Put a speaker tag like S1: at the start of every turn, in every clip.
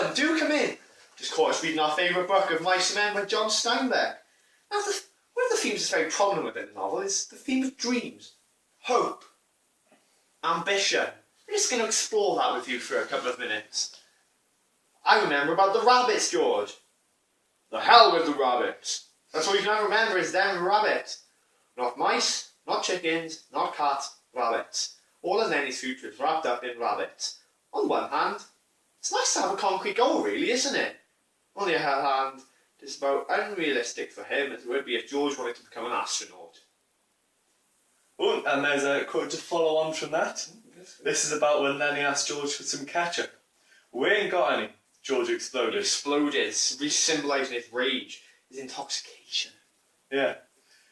S1: Ioan, do come in. Just caught us reading our favourite book of Mice and Men by John Steinbeck. Now, one of the themes that's very prominent within the novel is the theme of dreams, hope, ambition. I'm just going to explore that with you for a couple of minutes. I remember about the rabbits, George. The hell with the rabbits. That's all you can remember is them rabbits. Not mice, not chickens, not cats, rabbits. All of Lenny's future is wrapped up in rabbits. On one hand, it's nice to have a concrete goal, really, isn't it? On the other hand, it's about unrealistic for him as it would be if George wanted to become an astronaut.
S2: Oh, and there's a quote to follow on from that. This is about when Lenny asked George for some ketchup. We ain't got any, George exploded.
S1: He exploded, symbolising his rage, his intoxication.
S2: Yeah.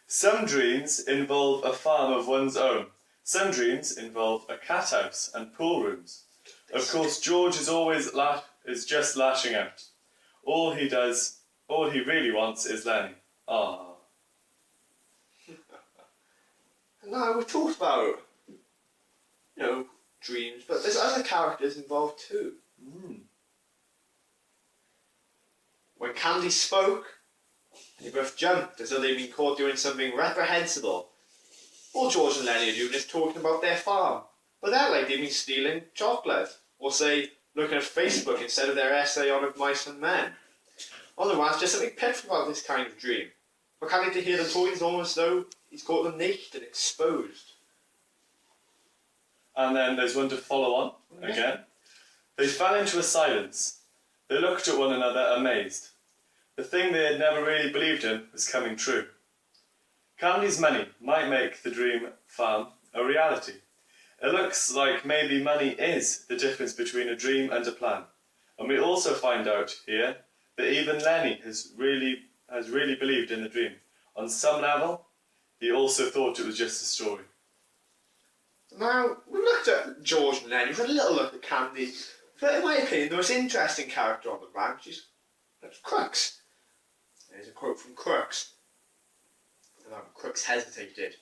S2: Some dreams involve a farm of one's own. Some dreams involve a cat house and pool rooms. Of course, George is just lashing out. All he really wants is Lenny. Ah.
S1: Now, we talked about, dreams, but there's other characters involved too. When Candy spoke, they both jumped as though they'd been caught doing something reprehensible. All George and Lenny are doing is talking about their farm, but they're like they've been stealing chocolate, or say, looking at Facebook instead of their essay on Of Mice and Men. On the rant, just something pitiful about this kind of dream. For Candy to hear them talking is almost though he's caught them naked and exposed.
S2: And then there's one to follow on, again. They fell into a silence. They looked at one another amazed. The thing they had never really believed in was coming true. Candy's money might make the dream farm a reality. It looks like maybe money is the difference between a dream and a plan. And we also find out here that even Lenny has really believed in the dream. On some level, he also thought it was just a story.
S1: Now, we looked at George and Lenny, we've had a little look at Candy, but in my opinion, the most interesting character on the ranch is Crooks. There's a quote from Crooks. Crooks hesitated.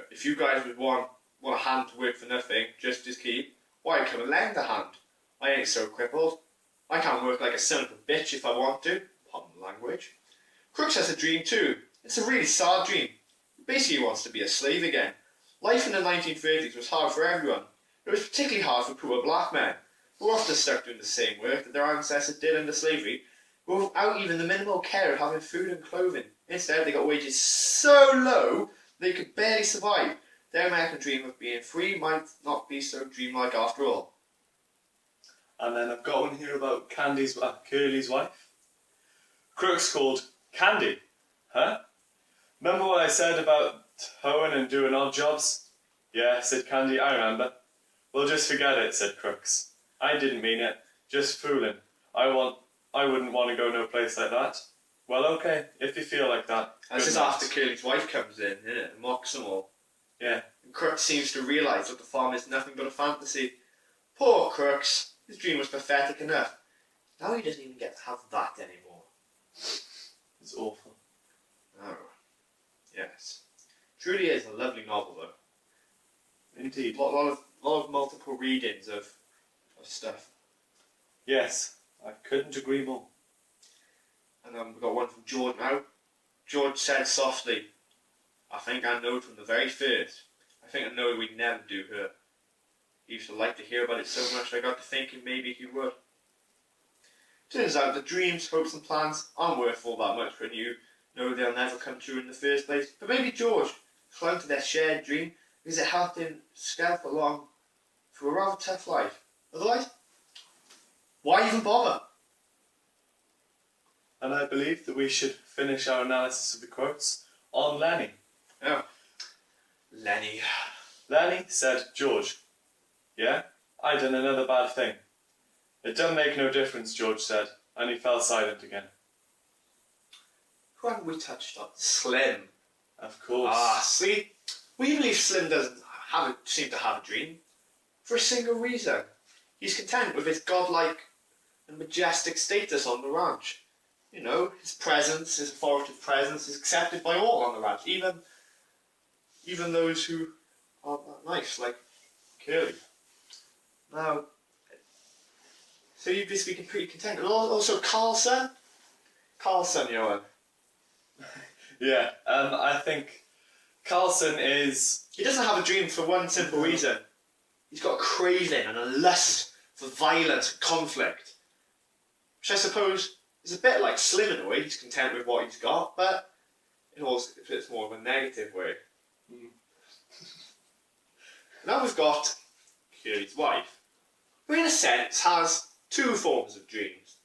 S1: If you guys would want a hand to work for nothing, just as keep, why come and lend a hand? I ain't so crippled. I can't work like a son of a bitch if I want to. Pardon the language. Crooks has a dream too. It's a really sad dream. Basically he wants to be a slave again. Life in the 1930s was hard for everyone. It was particularly hard for poor black men, who were often stuck doing the same work that their ancestors did under slavery, without even the minimal care of having food and clothing. Instead, they got wages so low they could barely survive. Their American dream of being free might not be so dreamlike after all.
S2: And then I've got one here about Curly's wife. Crooks called Candy. Huh? Remember what I said about hoeing and doing odd jobs? Yeah, said Candy, I remember. Well, just forget it, said Crooks. I didn't mean it. Just fooling. I wouldn't want to go no place like that. Well, okay, if you feel like that.
S1: This is after Curly's wife comes in, isn't it? And mocks them all.
S2: Yeah.
S1: And Crooks seems to realise that the farm is nothing but a fantasy. Poor Crooks. His dream was pathetic enough. Now he doesn't even get to have that anymore.
S2: It's awful.
S1: Oh. Yes. Truly is a lovely novel, though.
S2: Indeed.
S1: A lot of multiple readings of stuff.
S2: Yes, I couldn't agree more.
S1: And we've got one from George now. George said softly, I think I know from the very first. I think I know we'd never do her. He used to like to hear about it so much I got to thinking maybe he would. Turns out that dreams, hopes and plans aren't worth all that much when you know they'll never come true in the first place. But maybe George clung to their shared dream because it helped him scalp along through a rather tough life. Otherwise, why even bother?
S2: And I believe that we should finish our analysis of the quotes on Lenny.
S1: Oh. Lenny.
S2: Lenny said, George, yeah, I done another bad thing. It don't make no difference, George said, and he fell silent again.
S1: Who haven't we touched on? Slim.
S2: Of course.
S1: See? We believe Slim doesn't seem to have a dream. For a single reason. He's content with his godlike and majestic status on the ranch. You know, his presence, his authoritative presence is accepted by all on the ranch. Even those who aren't that nice, like Curly. Now, So you've been speaking pretty content. And also Carlson, Ioan.
S2: Yeah, I think Carlson is...
S1: He doesn't have a dream for one simple reason. He's got a craving and a lust for violence and conflict. Which I suppose is a bit like Slim in a way. He's content with what he's got, but it's more of a negative way. Now we've got Curly's wife, who in a sense has two forms of dreams.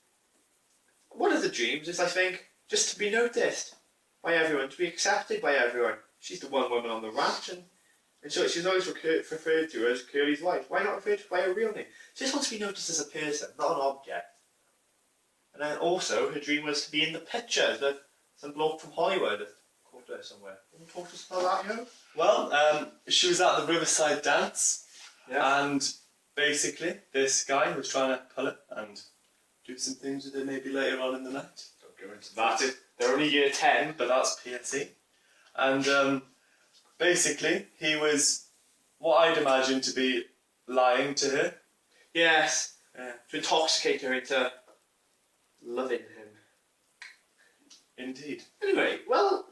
S1: One of the dreams is, I think, just to be noticed by everyone, to be accepted by everyone. She's the one woman on the ranch, and so she's always referred to as Curly's wife. Why not referred to by her real name? She just wants to be noticed as a person, not an object. And then also, her dream was to be in the pictures that some bloke from Hollywood had caught her somewhere. Want to talk to us about that, yo?
S2: Well, she was at the Riverside dance,
S1: Yeah.
S2: and basically this guy was trying to pull it and do some things with it maybe later on in the night.
S1: Don't go into that. They're only year 10.
S2: But that's PSE. And basically he was what I'd imagine to be lying to her.
S1: Yes.
S2: Yeah.
S1: To intoxicate her into loving him.
S2: Indeed.
S1: Anyway, well,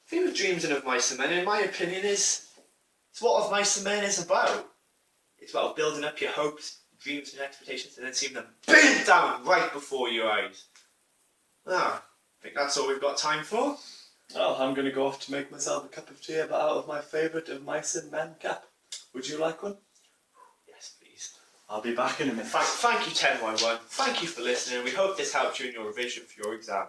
S1: Theme of Dreams and of Mice and Men, in my opinion, is what Of Mice and Men is about. It's about building up your hopes, dreams and expectations and then seeing them burn down right before your eyes. Ah, I think that's all we've got time for.
S2: Well, I'm going to go off to make myself a cup of tea but out of my favourite Of Mice and Men cap. Would you like one?
S1: Yes, please.
S2: I'll be back in a minute.
S1: Thank you, 10Y1. Thank you for listening. We hope this helped you in your revision for your exam.